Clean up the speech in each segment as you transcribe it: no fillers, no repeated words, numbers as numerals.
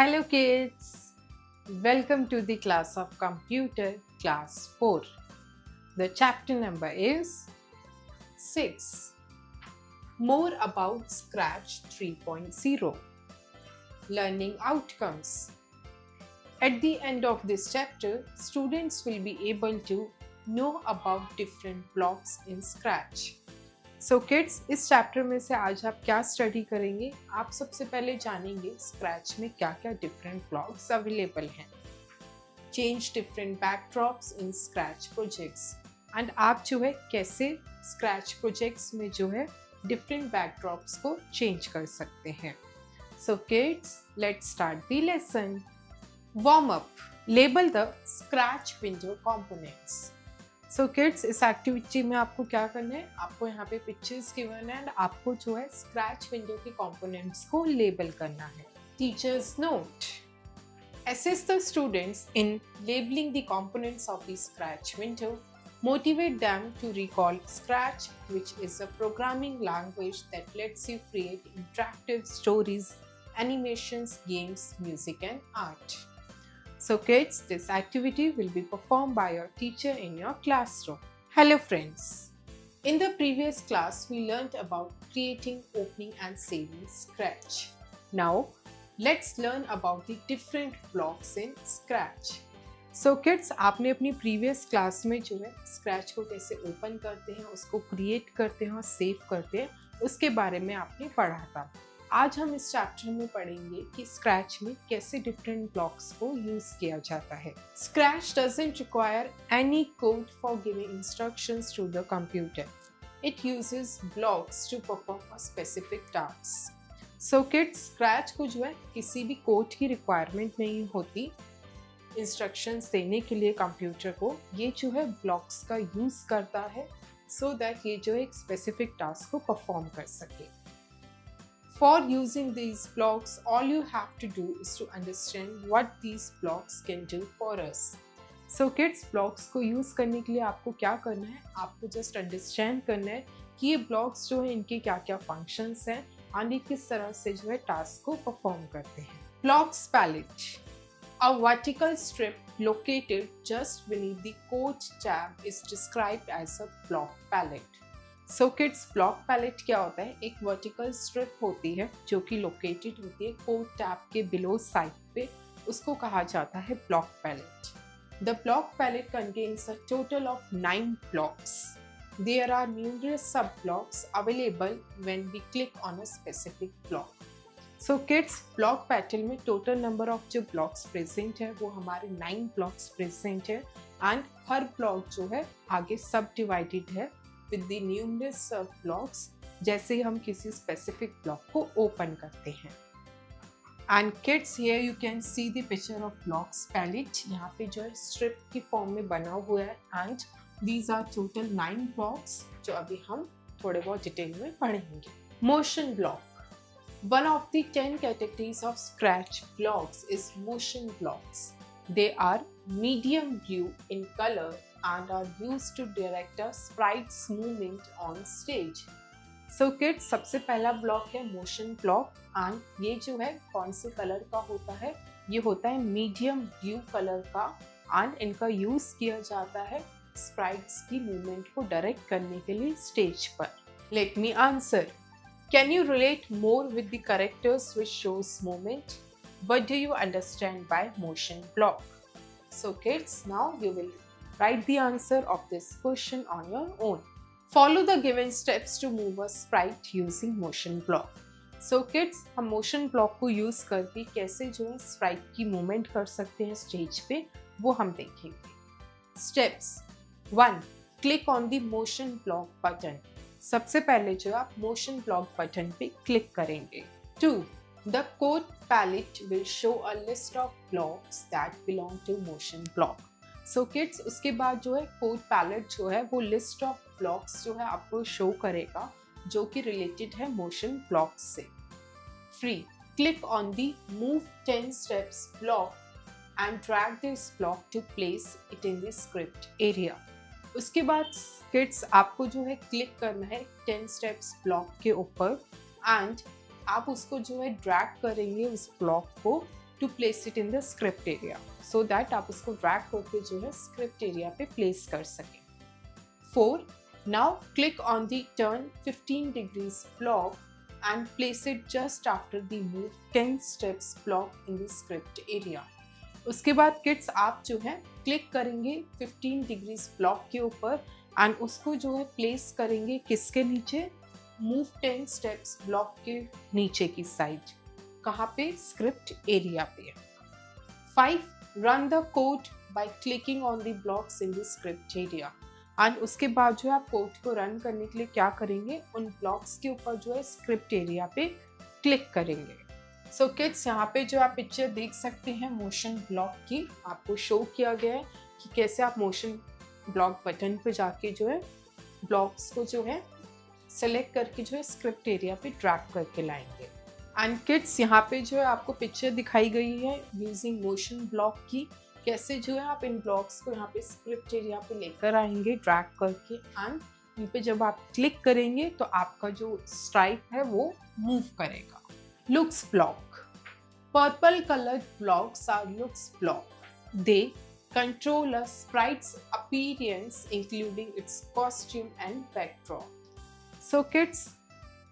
Hello kids, welcome to the class of computer class 4. The chapter number is 6. More about Scratch 3.0. Learning outcomes. At the end of this chapter, students will be able to know about different blocks in Scratch. So kids, इस chapter में से आज आप क्या study करेंगे? आप सबसे पहले जानेंगे स्क्रैच में क्या क्या डिफरेंट ब्लॉक्स अवेलेबल हैं, change different backdrops in scratch projects and आप जो है कैसे स्क्रैच प्रोजेक्ट्स में जो है डिफरेंट बैकड्रॉप्स को चेंज कर सकते हैं. So kids, let's start the lesson. Warm up. Label the scratch window components. So kids, इस एक्टिविटी में आपको क्या करना है? आपको यहाँ पे पिक्चर्स गिवन है एंड आपको जो है स्क्रैच विंडो के कंपोनेंट्स को लेबल करना है. Teachers note. Assist the students in labeling the components of the Scratch window. Motivate them to recall Scratch, which is a programming language that lets you create interactive stories, animations, games, music, and art. So kids, this activity will be performed by your teacher in your classroom. Hello friends. In the previous class, we learned about creating, opening and saving Scratch. Now, let's learn about the different blocks in Scratch. So kids, आपने अपनी previous class में जो है Scratch को कैसे open करते हैं, उसको create करते हैं और save करते हैं, उसके बारे में आपने पढ़ा था. आज हम इस चैप्टर में पढ़ेंगे कि स्क्रैच में कैसे डिफरेंट ब्लॉक्स को यूज किया जाता है. Scratch doesn't require any code for giving instructions to the computer. It uses blocks to perform a specific task. So kids, Scratch को जो है किसी भी कोड की रिक्वायरमेंट नहीं होती इंस्ट्रक्शंस देने के लिए कंप्यूटर को. ये जो है ब्लॉक्स का यूज करता है सो दैट ये जो है एक स्पेसिफिक टास्क को परफॉर्म कर सके. For using these blocks, all you have to do is to understand what these blocks can do for us. So kids, blocks को use करने के लिए आपको क्या करना है? आपको just understand करना है कि ये blocks जो है इनके क्या क्या functions हैं और ये किस तरह से जो है task को perform करते हैं. Blocks palette. A vertical strip located just beneath the code tab is described as a block palette. So kids, block palette क्या होता है? एक वर्टिकल स्ट्रिप होती है जो कि लोकेटेड होती है कोड टैब के बिलो साइड पे, उसको कहा जाता है block palette. The block palette contains a total of 9 blocks. There are numerous sub blocks available when we click on a specific block. So kids, block pattern में total number of जो blocks present है वो हमारे 9 blocks present है and हर block जो है आगे सब डिवाइडेड है with the numerous blocks, जैसे हम किसी specific block को open करते हैं. And kids, here you can see the picture of blocks palette. यहाँ पे जो है strip की form में बना हुआ है and these are total 9 blocks जो अभी हम थोड़े बहुत डिटेल में पढ़ेंगे. Motion block. One of the 10 categories of Scratch blocks is motion blocks. They are medium blue in color and are used to direct a sprite's movement on stage. So kids, सबसे पहला block है motion block and ये जो है कौन से colour का होता है? ये होता है मीडियम ब्लू कलर का एंड इनका यूज किया जाता है स्प्राइट्स की मूवमेंट को डायरेक्ट करने के लिए स्टेज पर. Let me answer. Can you relate more with the characters which shows movement? What do you understand by motion block? So kids, now you will write the answer of this question on your own. Follow the given steps to move a sprite using motion block. So kids, हम motion block को use करके कैसे जो है sprite की movement कर सकते हैं स्टेज पे, वो हम देखेंगे. Steps 1. Click on the motion block button. सबसे पहले जो आप motion block button पे click करेंगे. 2. The code palette will show a list of blocks that belong to motion block. So kids, उसके बाद जो है कोड पैलेट जो है वो लिस्ट ऑफ ब्लॉक्स जो है आपको शो करेगा जो कि रिलेटेड है मोशन ब्लॉक से. 3. Click on the Move 10 Steps block and drag this block to place it in the script area. उसके बाद किड्स आपको जो है क्लिक करना है 10 Steps ब्लॉक के ऊपर एंड आप उसको जो है ड्रैग करेंगे उस ब्लॉक को to place it in the script area, so that आप उसको ड्रैग करके जो है स्क्रिप्ट एरिया पे प्लेस कर सकें। 4. Now click on the turn 15 degrees block and place it just after the move 10 steps block in the script area. उसके बाद किड्स आप जो है क्लिक करेंगे 15 डिग्रीज ब्लॉक के ऊपर एंड उसको जो है प्लेस करेंगे किसके नीचे, मूव 10 स्टेप्स ब्लॉक के नीचे की साइड। कहाँ पे, स्क्रिप्ट एरिया पे। 5. Run the code by clicking on the blocks in the script area. And उसके बाद जो है आप कोड को रन करने के लिए क्या करेंगे, उन ब्लॉक्स के ऊपर जो है स्क्रिप्ट एरिया पे क्लिक करेंगे। सो किड्स यहाँ पे जो आप पिक्चर देख सकते हैं मोशन ब्लॉक की, आपको शो किया गया है कि कैसे आप मोशन ब्लॉक बटन पे जाके जो है ब्लॉक्स को जो है सेलेक्ट करके जो है स्क्रिप्ट एरिया पे ड्रैग करके लाएंगे। एंड किड्स यहाँ पे जो है आपको पिक्चर दिखाई गई है यूजिंग मोशन ब्लॉक की, कैसे जो है आप इन ब्लॉक्स को यहाँ पे स्क्रिप्ट एरिया पे लेकर आएंगे ड्रैग करके एंड इन पे जब आप क्लिक करेंगे तो आपका जो स्ट्राइप है वो मूव करेगा। Looks block, purple coloured blocks are looks block, they control a sprite's appearance including its costume and backdrop. So kids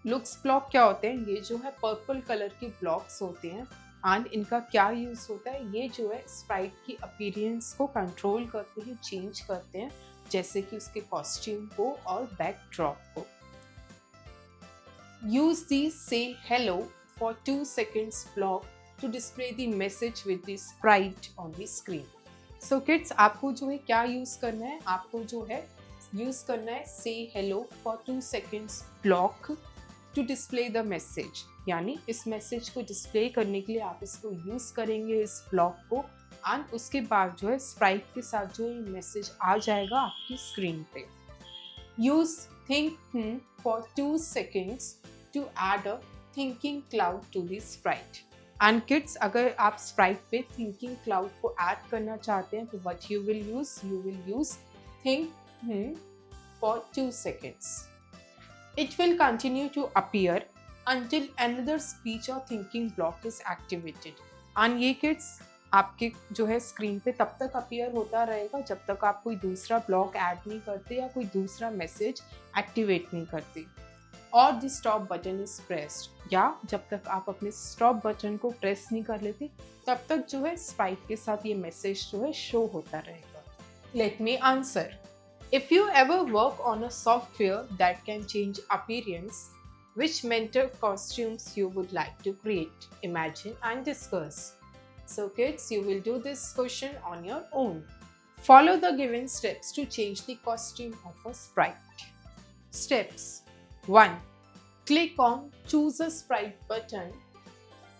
looks block क्या होते हैं, ये जो है पर्पल कलर के ब्लॉक्स होते हैं एंड इनका क्या यूज़ होता है, ये जो है स्प्राइट की अपीयरेंस को कंट्रोल करते हैं, चेंज करते हैं, जैसे कि उसके कॉस्ट्यूम को और बैकड्रॉप को। Use the say hello for 2 seconds block to display the message with the sprite on the screen. So kids आपको जो है क्या यूज़ करना है, आपको जो है यूज़ करना है say hello for 2 seconds block to display the message, यानी इस मैसेज को डिस्प्ले करने के लिए आप इसको यूज़ करेंगे इस ब्लॉक को एंड उसके बाद जो है स्प्राइट के साथ जो ये मैसेज आ जाएगा आपकी स्क्रीन पे। Use think for 2 seconds to add a thinking cloud to the sprite. And kids अगर आप स्प्राइट पे थिंकिंग क्लाउड को ऐड करना चाहते हैं तो what you will use think for 2 seconds. It will continue to appear until another speech or thinking block is activated. And ये kids आपके जो है स्क्रीन पे तब तक अपीयर होता रहेगा जब तक आप कोई दूसरा ब्लॉक ऐड नहीं करते या कोई दूसरा मैसेज एक्टिवेट नहीं करते, और the stop button is pressed, या जब तक आप अपने स्टॉप बटन को प्रेस नहीं कर लेते तब तक जो है स्प्राइट के साथ ये मैसेज जो है शो होता रहेगा। Let me answer. If you ever work on a software that can change appearance, which mental costumes you would like to create, imagine and discuss. So kids, you will do this question on your own. Follow the given steps to change the costume of a sprite. Steps 1. Click on Choose a Sprite button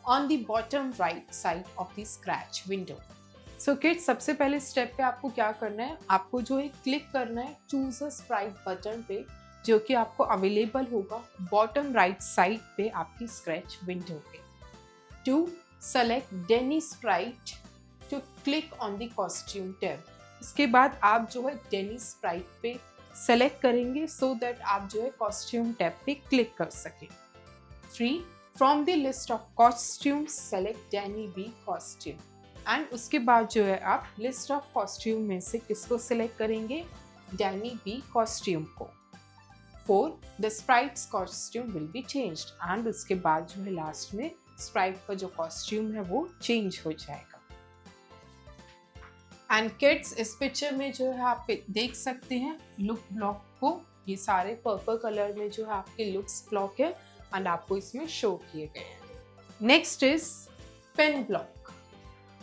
on the bottom right side of the Scratch window. So kids सबसे पहले step पे आपको क्या करना है, आपको जो है क्लिक करना है चूज अ स्प्राइट बटन पे, जो कि आपको अवेलेबल होगा बॉटम राइट साइड पे आपकी स्क्रैच विंडो पे। 2. Select Dani sprite to click on the costume tab. इसके बाद आप जो है डेनी स्प्राइट पे सेलेक्ट करेंगे सो दैट आप जो है कॉस्ट्यूम टैब पे क्लिक कर सकें। 3. From the list of costumes select Dani B costume, and उसके बाद जो है आप लिस्ट ऑफ कॉस्ट्यूम में से किसको सिलेक्ट करेंगे, डैनी बी कॉस्ट्यूम को। 4. The sprites costume will be changed, and उसके बाद जो है लास्ट में स्प्राइट का जो कॉस्ट्यूम है वो चेंज हो जाएगा। एंड किड्स इस पिक्चर में जो है आप देख सकते हैं लुक ब्लॉक को, ये सारे पर्पल कलर में जो है आपके लुक्स ब्लॉक है एंड आपको इसमें शो किए गए हैं। Next is pen block.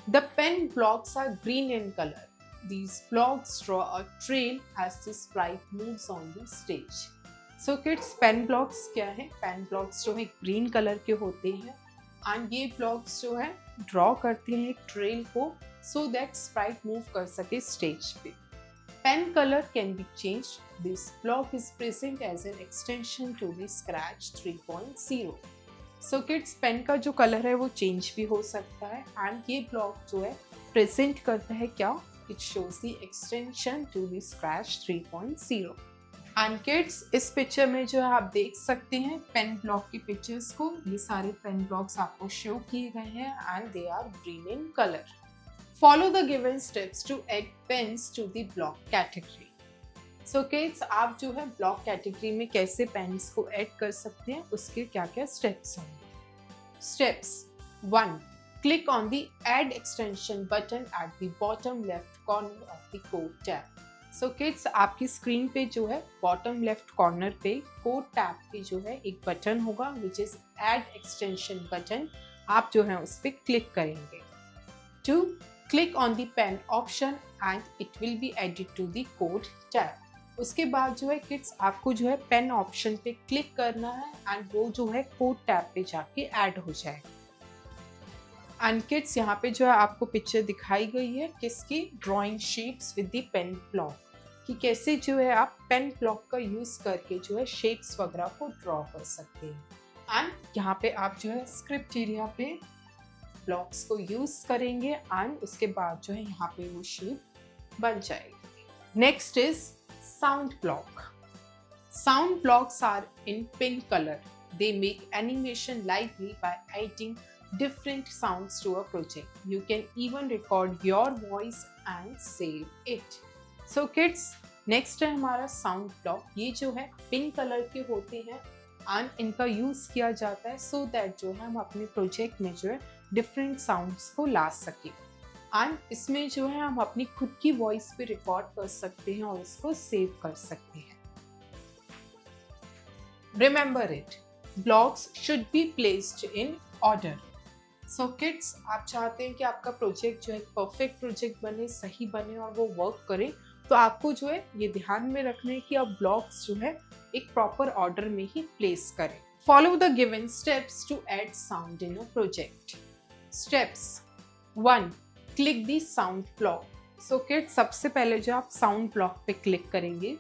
The pen blocks are green in color. These blocks draw a trail as the sprite moves on the stage. So kids, pen blocks क्या है? Pen blocks जो है green color के होते हैं and ये blocks जो है draw करते हैं एक trail को so that sprite move कर सके stage पे। Pen color can be changed. This block is present as an extension to the Scratch 3.0. So kids pen का जो कलर है वो चेंज भी हो सकता है एंड ये ब्लॉक जो है प्रेजेंट करता है क्या, it shows the extension to the Scratch 3.0 and kids, इस पिक्चर में जो है आप देख सकते हैं पेन ब्लॉक की पिक्चर्स को। ये सारे पेन ब्लॉक्स आपको शो किए गए हैं and they are green in colour. Follow the given steps to add pens to the block category. So kids, आप जो है ब्लॉक कैटेगरी में कैसे पेन्स को ऐड कर सकते हैं, उसके क्या क्या स्टेप्स हैं। Steps 1. Click on the Add Extension button at the bottom left corner of the Code tab. So kids, आपकी स्क्रीन पे जो है बॉटम लेफ्ट कॉर्नर पे कोड टैब पे जो है एक बटन होगा which is Add Extension button. आप जो है उस पर क्लिक करेंगे। 2. Click on the Pen option and it will be added to the Code tab. उसके बाद जो है किड्स आपको जो है पेन ऑप्शन पे क्लिक करना है एंड वो जो है कोड टैब पे जाके ऐड हो जाएगा। एंड किड्स, यहाँ पे जो है आपको पिक्चर दिखाई गई है किसकी, drawing sheets with the pen block, कि कैसे जो है आप पेन ब्लॉक का यूज करके जो है शेप्स वगैरह को ड्रॉ कर सकते हैं। एंड यहाँ पे आप जो है स्क्रिप्ट एरिया पे ब्लॉक्स को यूज करेंगे एंड उसके बाद जो है यहाँ पे वो शेप बन जाएगी। Next is sound block. Sound blocks are in pink colour. They make animation lively by adding different sounds to a project. You can even record your voice and save it. So kids, next है हमारा sound block. ये जो है pink colour के होते हैं and इनका use किया जाता है सो दैट जो है हम अपने प्रोजेक्ट में जो है डिफरेंट साउंड्स को ला सकें एंड इसमें जो है हम अपनी खुद की वॉइस पे रिकॉर्ड कर सकते हैं और इसको सेव कर सकते हैं। Remember it. Blocks should be placed in order. So kids, आप चाहते हैं कि आपका प्रोजेक्ट जो है परफेक्ट प्रोजेक्ट बने, सही बने और वो वर्क करे, तो आपको जो है ये ध्यान में रखना है कि आप ब्लॉक्स जो है एक प्रॉपर ऑर्डर में ही प्लेस करें। Follow the given steps to add sound in a project. Steps 1. Click the sound block. So kids, सबसे पहले जो आप साउंड ब्लॉक पे क्लिक करेंगे।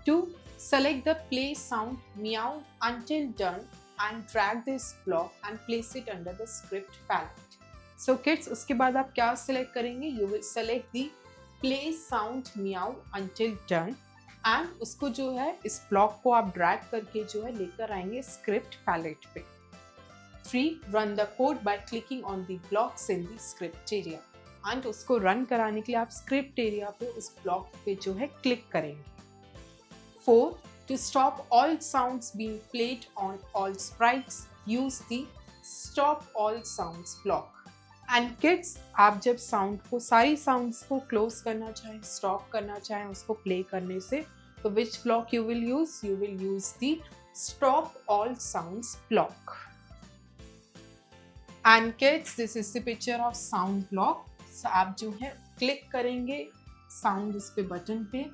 2. Select the play sound meow until done and drag this block and place it under the script palette. So kids, उसके बाद आप क्या select करेंगे? You will select the play sound meow until done and उसको जो है इस block को आप drag करके जो है लेकर आएंगे script palette पे। 3. Run the code by clicking on the blocks in the script area and उसको run कराने के लिए आप script area पे उस ब्लॉक पे जो है क्लिक करेंगे। 4. To stop all sounds being played on all sprites, use the Stop All Sounds block. And kids, आप जब साउंड को सारी साउंड्स को क्लोज करना चाहें, स्टॉप करना चाहें उसको प्ले करने से, तो which block you will use? You will use the Stop All Sounds block. And kids, this is the picture of sound block. So आप जो है क्लिक करेंगे साउंड इस पे बटन पे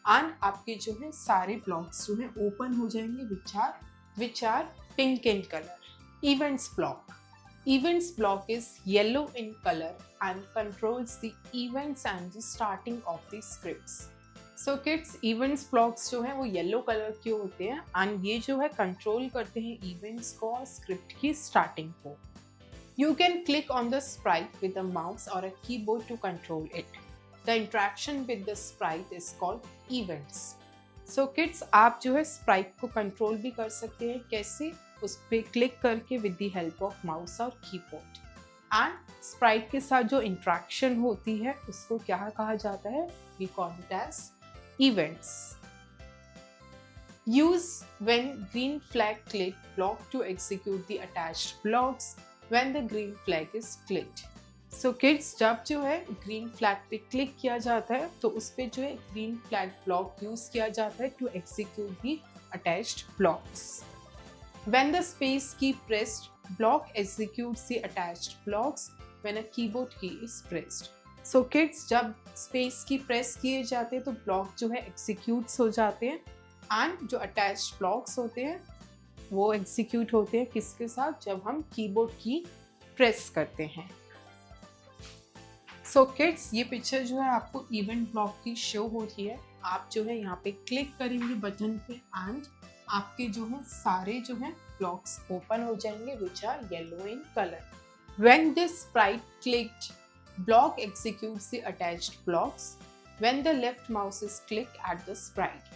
एंड आपके जो है सारे ब्लॉक्स जो है ओपन हो जाएंगे which are pink in colour. Events block. Events block is yellow in color and controls the events and the starting of the scripts. So kids, events blocks जो है वो yellow color के होते हैं and ये जो है control करते हैं events को और script की starting को। You can click on the sprite with a mouse or a keyboard to control it. The interaction with the sprite is called events. So kids, आप जो है sprite को control भी कर सकते हैं। कैसे? उस पर क्लिक करके with the help of mouse और keyboard. And sprite के साथ जो interaction होती है उसको क्या कहा जाता है? We call it as events. Use when green flag clicked block to execute the attached blocks when the green flag is clicked. So kids, जब जो है ग्रीन फ्लैग पे क्लिक किया जाता है तो उस पे जो है ग्रीन फ्लैग ब्लॉक यूज किया जाता है to execute the attached blocks. When the space key pressed, block executes the attached blocks when a keyboard key is pressed. So kids, जब space key press किए जाते हैं तो ब्लॉक जो है executes हो जाते हैं and जो attached blocks होते हैं वो execute होते हैं किसके साथ? जब हम keyboard की press करते हैं। So kids, ये पिक्चर जो है आपको इवेंट ब्लॉक की शो हो रही है। आप जो है यहाँ पे क्लिक करेंगे बटन पे एंड आपके जो है सारे जो है ब्लॉक्स ओपन हो जाएंगे which are yellow in colour. When this sprite clicked, block executes the attached blocks when the left mouse is clicked at the sprite.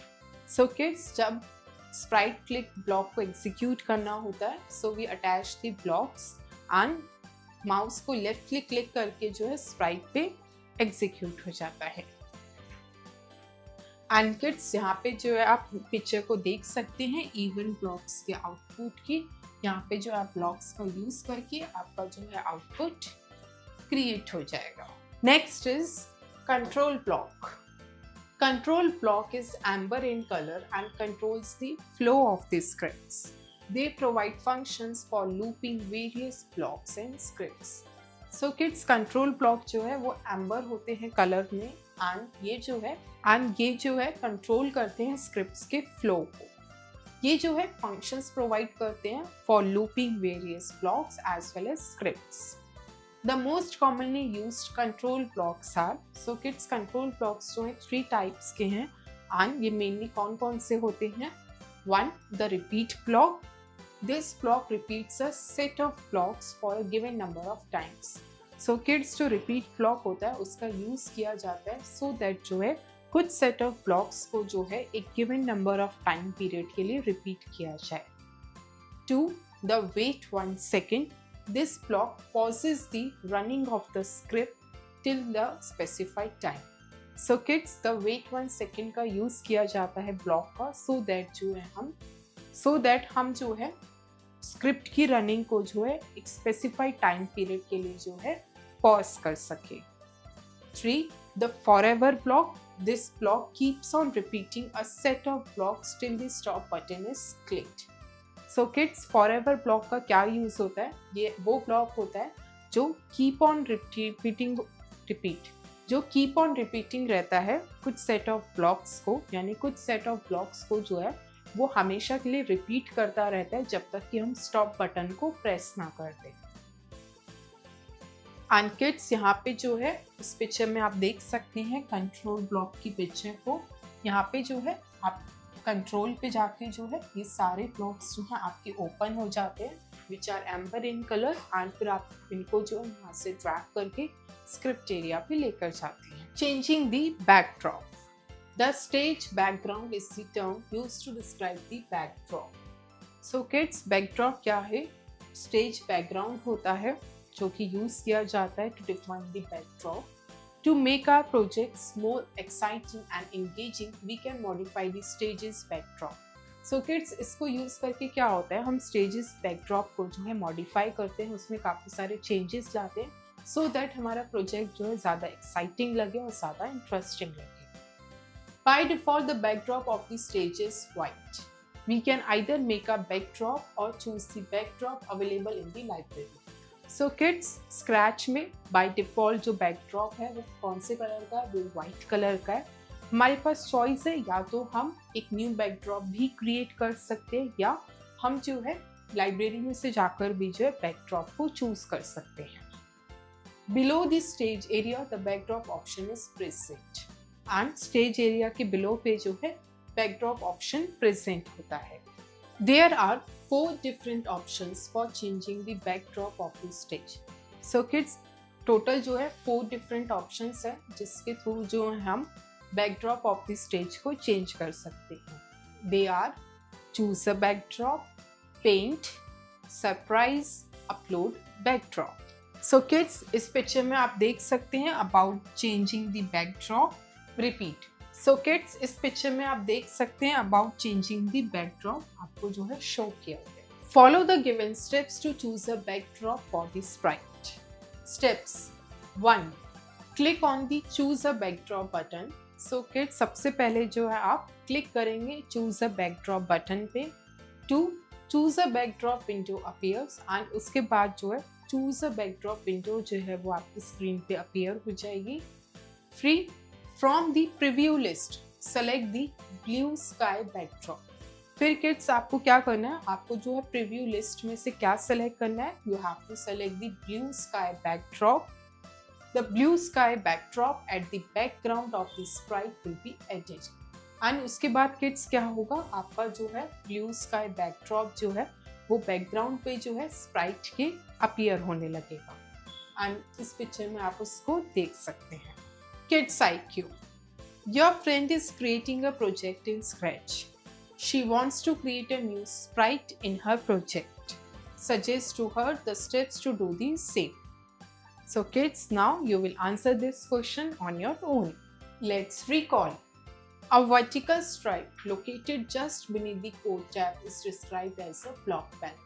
So kids, जब स्प्राइट क्लिक ब्लॉक को एग्जीक्यूट करना होता है, so we attach the blocks and mouse को left click करके जो है Sprite पे एग्जीक्यूट हो जाता है। एंड किड्स, यहाँ पे जो है आप पिक्चर को देख सकते हैं इवन ब्लॉक्स के आउटपुट की। यहाँ पे जो आप ब्लॉक्स का यूज करके आपका जो है आउटपुट क्रिएट हो जाएगा। Next is control block. Control block is amber in color and controls the flow of the scripts. They provide functions for looping various blocks and scripts. So kids, control block जो है वो amber होते हैं colour में and ये जो है control करते हैं स्क्रिप्ट्स के फ्लो को। ये जो है फंक्शंस प्रोवाइड करते हैं for looping various blocks as well as scripts. The most commonly used control blocks are, so kids, control blocks जो है 3 types के हैं and ये mainly कौन से होते हैं। 1. The repeat block. This block repeats a set of blocks for a given number of times. So kids, जो repeat block होता है उसका use किया जाता है so that जो है कुछ set of blocks को जो है एक given number of time period के लिए repeat किया जाए। 2. The wait 1 second. This block pauses the running of the script till the specified time. So kids, the wait 1 second का use किया जाता है block का so that हम जो है script की running को जो है एक specified time period के लिए जो है pause कर सके। 3. The forever block. This block keeps on repeating a set of blocks till the stop button is clicked. So kids, forever block का क्या यूज होता है? ये वो ब्लॉक होता है जो कीप ऑन रिपीटिंग रहता है कुछ सेट ऑफ ब्लॉक्स को, यानी कुछ सेट ऑफ ब्लॉक्स को जो है वो हमेशा के लिए रिपीट करता रहता है जब तक कि हम स्टॉप बटन को प्रेस ना कर दें। एंड किड्स, यहाँ पे जो है इस पिक्चर में आप देख सकते हैं कंट्रोल ब्लॉक की पिक्चर को। यहाँ पे जो है आप कंट्रोल पे जाके जो है ये सारे ब्लॉक्स जो हैं आपके ओपन हो जाते हैं which are amber in colour and फिर आप इनको जो है यहाँ से ड्रैग करके स्क्रिप्ट एरिया पे लेकर जाते हैं। Changing the backdrop. The stage background is the term used to describe the backdrop. So kids, backdrop क्या है? स्टेज बैकग्राउंड होता है जो कि यूज किया जाता है to define the backdrop. To make our projects more exciting and engaging, we can modify the stage's backdrop. So kids, इसको यूज करके क्या होता है, हम stage's backdrop को जो है modify करते हैं, उसमें काफ़ी सारे changes लाते हैं so that हमारा project जो है ज़्यादा exciting लगे और ज़्यादा interesting लगे। By default, the backdrop of the stage is white. We can either make a backdrop or choose the backdrop available in the library. So kids, scratch में by default जो backdrop है वो कौन से कलर का है? वो वाइट कलर का है। हमारे पास चॉइस है, या तो हम एक न्यू बैकड्रॉप भी क्रिएट कर सकते हैं या हम जो है लाइब्रेरी में से जाकर भी जो है बैकड्रॉप को चूज कर सकते हैं। Below the stage area the backdrop option is present and stage area के बिलो पे जो है बैकड्रॉप ऑप्शन प्रेजेंट होता है। There are 4 different options for changing the backdrop of the stage. So kids, total जो है 4 different options है जिसके थ्रू जो है हम backdrop of the stage को change कर सकते हैं। They are choose a backdrop, paint, surprise, upload backdrop. So kids, इस पिक्चर में आप देख सकते हैं about changing the backdrop, repeat. So kids, इस पिक्चर में आप देख सकते हैं अबाउट चेंजिंग द बैकड्रॉप आपको जो है शो किया हुआ है। Follow the given steps to choose a backdrop for the sprite. Steps 1. Click on the choose a backdrop button. So kids, सबसे पहले जो है आप क्लिक करेंगे चूज अ बैकड्रॉप बटन पे। 2. Choose a backdrop window appears and उसके बाद जो है चूज अ बैकड्रॉप विंडो जो है वो आपकी स्क्रीन पे अपीयर हो जाएगी। 3. From the preview list, select the blue sky backdrop. फिर किड्स, आपको क्या करना है? आपको जो है प्रीव्यू लिस्ट में से क्या सेलेक्ट करना है? You have to select the blue sky backdrop. The blue sky backdrop at the background of the sprite will be added. And उसके बाद किड्स क्या होगा? आपका जो है blue sky backdrop जो है वो बैकग्राउंड पे जो है स्प्राइट के अपीयर होने लगेगा एंड इस पिक्चर में आप उसको देख सकते हैं। Kids IQ. Your friend is creating a project in Scratch. She wants to create a new sprite in her project. Suggest to her the steps to do the same. So kids, now you will answer this question on your own. Let's recall. A vertical stripe located just beneath the code tab is described as a block palette.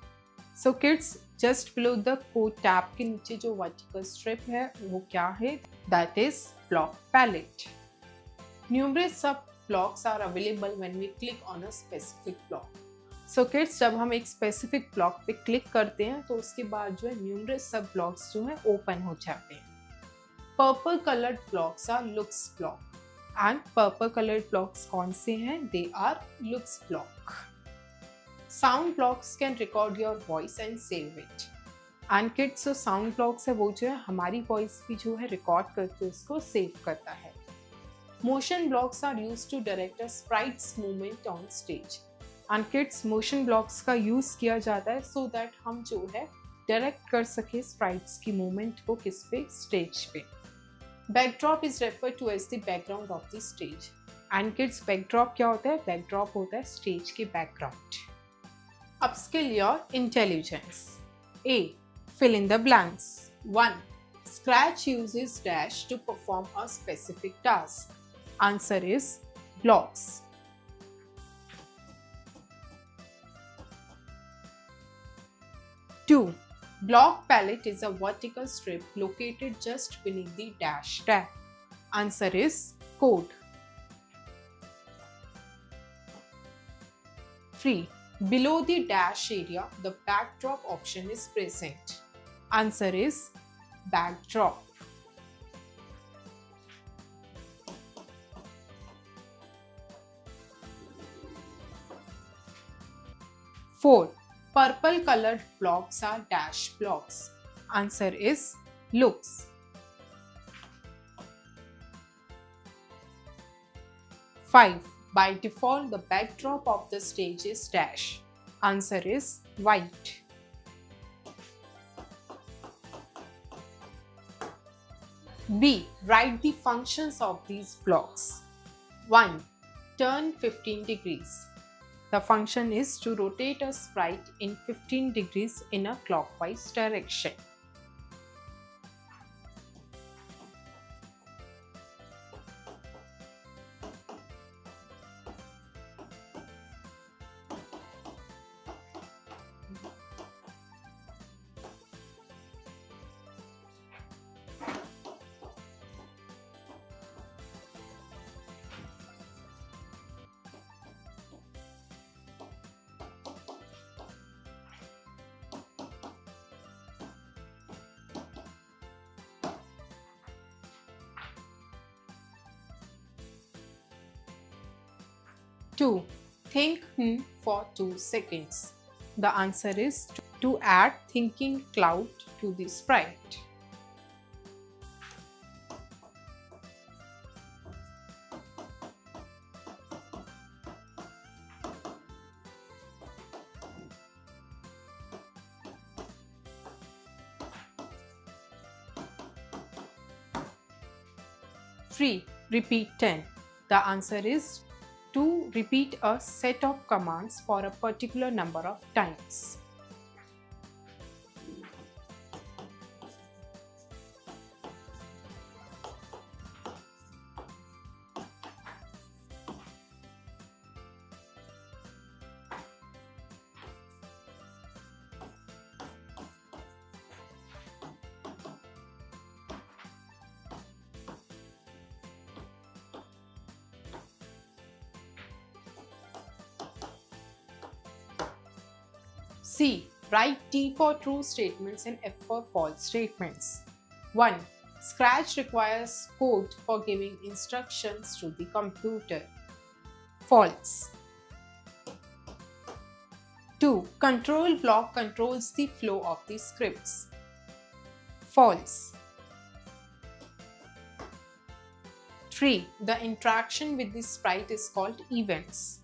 So kids, just below the code tab के नीचे जो vertical strip है वो क्या है? That is block palette. Numerous sub-blocks are available when we click on a specific block. So kids, जब हम एक specific block पे click करते हैं तो उसके बाद जो है numerous sub-blocks जो है open हो जाते हैं. Purple colored blocks are looks block. And purple colored blocks कौन से हैं? They are looks block. Sound blocks can record your voice and save it. And kids, जो sound blocks है वो जो है हमारी voice भी जो है record करके उसको save करता है. Motion blocks are used to direct a sprite's movement on stage. And kids, motion blocks का use किया जाता है so that हम जो है direct कर सके sprites की movement को किस पे? Stage पे. Backdrop is referred to as the background of the stage. And kids, backdrop क्या होता है? Backdrop होता है stage के background. Upskill your intelligence. A. Fill in the blanks. 1. Scratch uses dash to perform a specific task. Answer is blocks. 2. Block palette is a vertical strip located just beneath the dash tab. Answer is code. 3. Below the dash area, the backdrop option is present. Answer is backdrop. 4. Purple colored blocks are dash blocks. Answer is looks. 5. By default, the backdrop of the stage is dash. Answer is white. B. Write the functions of these blocks. 1. Turn 15 degrees. The function is to rotate a sprite in 15 degrees in a clockwise direction. 2. Think for 2 seconds. The answer is to add thinking cloud to the sprite. 3. Repeat 10. The answer is to repeat a set of commands for a particular number of times. C. Write T for true statements and F for false statements. 1. Scratch requires code for giving instructions to the computer. False. 2. Control block controls the flow of the scripts. False. 3. The interaction with the sprite is called events.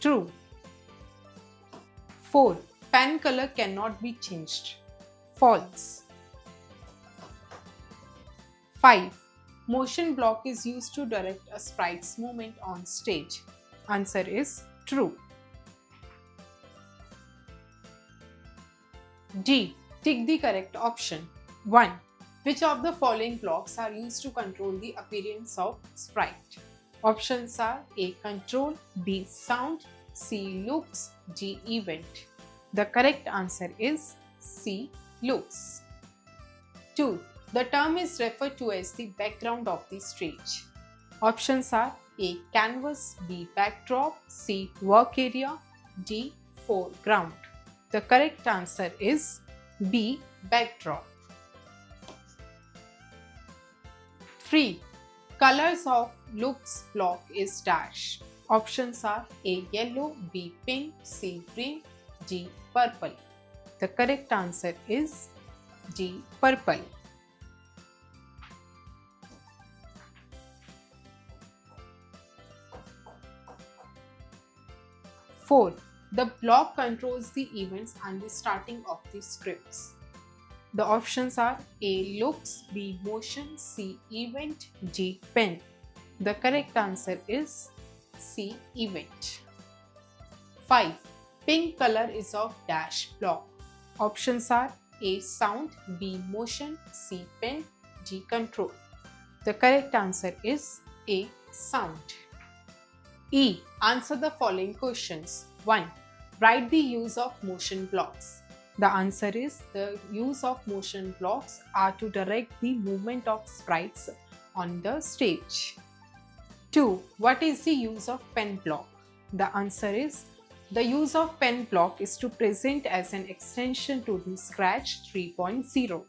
True. 4. Pen color cannot be changed. False. 5. motion block is used to direct a sprite's movement on stage? Answer is true. D. Tick the correct option. 1. Which of the following blocks are used to control the appearance of sprite? Options are A. Control, B. Sound, C. Looks, D. Event. The correct answer is C. Looks. 2. The term is referred to as the background of the stage. Options are A. Canvas, B. Backdrop, C. Work area, D. Foreground. The correct answer is B. Backdrop. 3. Colors of looks block is dash. Options are A. Yellow, B. Pink, C. Green, D. Purple. The correct answer is D. Purple. 4. The block controls the events and the starting of the scripts. The options are A. Looks, B. Motion, C. Event, D. Pen. The correct answer is C. Event. 5. Pink color is of dash block. Options are A. Sound, B. Motion, C. Pen, D. Control. The correct answer is A. Sound. E. Answer the following questions. 1. Write the use of motion blocks. The answer is the use of motion blocks are to direct the movement of sprites on the stage. 2. What is the use of pen block? The answer is the use of pen block is to present as an extension to the Scratch 3.0.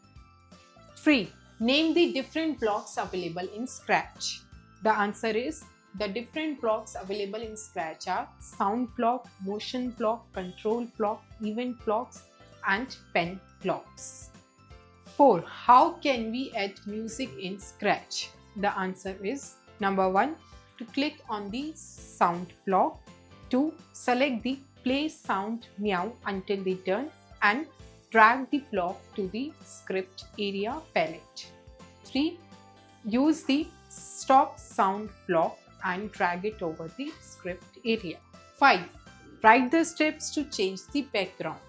3. Name the different blocks available in Scratch. The answer is the different blocks available in Scratch are sound block, motion block, control block, event blocks, and pen blocks. 4. How can we add music in Scratch? The answer is number 1. To click on the sound block. 2. Select the play sound meow until the turn and drag the block to the script area palette. 3. Use the stop sound block and drag it over the script area. 5. Write the steps to change the background.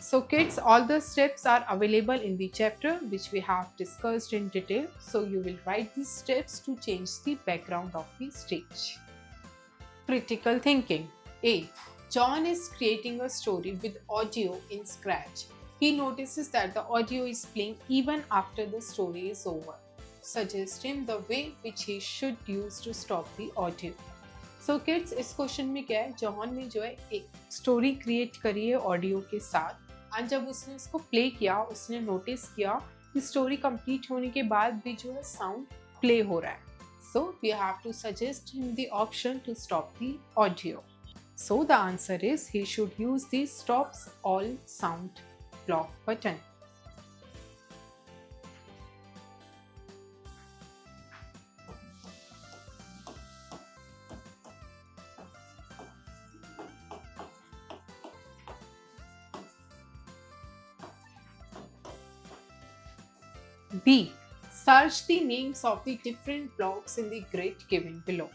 So kids, all the steps are available in the chapter which we have discussed in detail. So you will write these steps to change the background of the stage. Critical thinking. A. John is creating a story with audio in Scratch. He notices that the audio is playing even after the story is over. Suggest him the way which he should use to stop the audio. So kids, इस question में क्या है, John ने जो है एक story create करी है ऑडियो के साथ और जब उसने इसको प्ले किया उसने नोटिस किया कि स्टोरी कंप्लीट होने के बाद भी जो है साउंड प्ले हो रहा है. So we have to suggest him the option to stop the audio. So the answer is he should use the stops all sound block button. B. Search the names of the different blocks in the grid given below.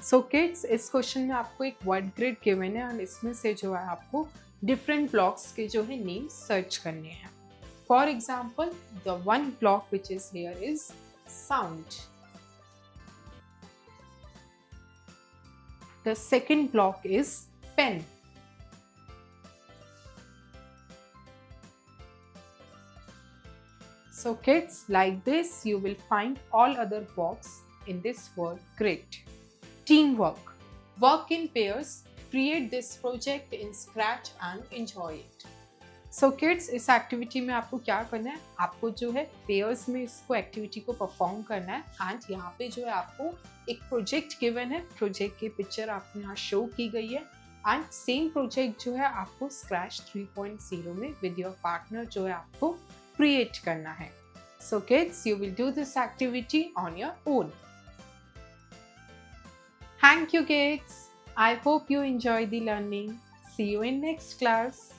So kids, इस question में आपको एक word grid given है और इसमें से जो है आपको डिफरेंट ब्लॉक्स के जो है नेम सर्च करने हैं. For example, the one block which is here is sound. The second block is pen. So kids, like this you will find all other blocks in this word grid. Teamwork. Work in pairs. Create this project in Scratch and enjoy it. So kids, इस activity में आपको क्या करना है, आपको जो है pairs में इसको एक्टिविटी को परफॉर्म करना है एंड यहाँ पे जो है आपको एक प्रोजेक्ट गिवन है. प्रोजेक्ट की पिक्चर आपको यहाँ शो की गई है एंड सेम प्रोजेक्ट जो है आपको Scratch 3.0 में विद योर पार्टनर जो है आपको क्रिएट करना है. So kids, you will do this activity on your own. Thank you kids. I hope you enjoy the learning. See you in next class.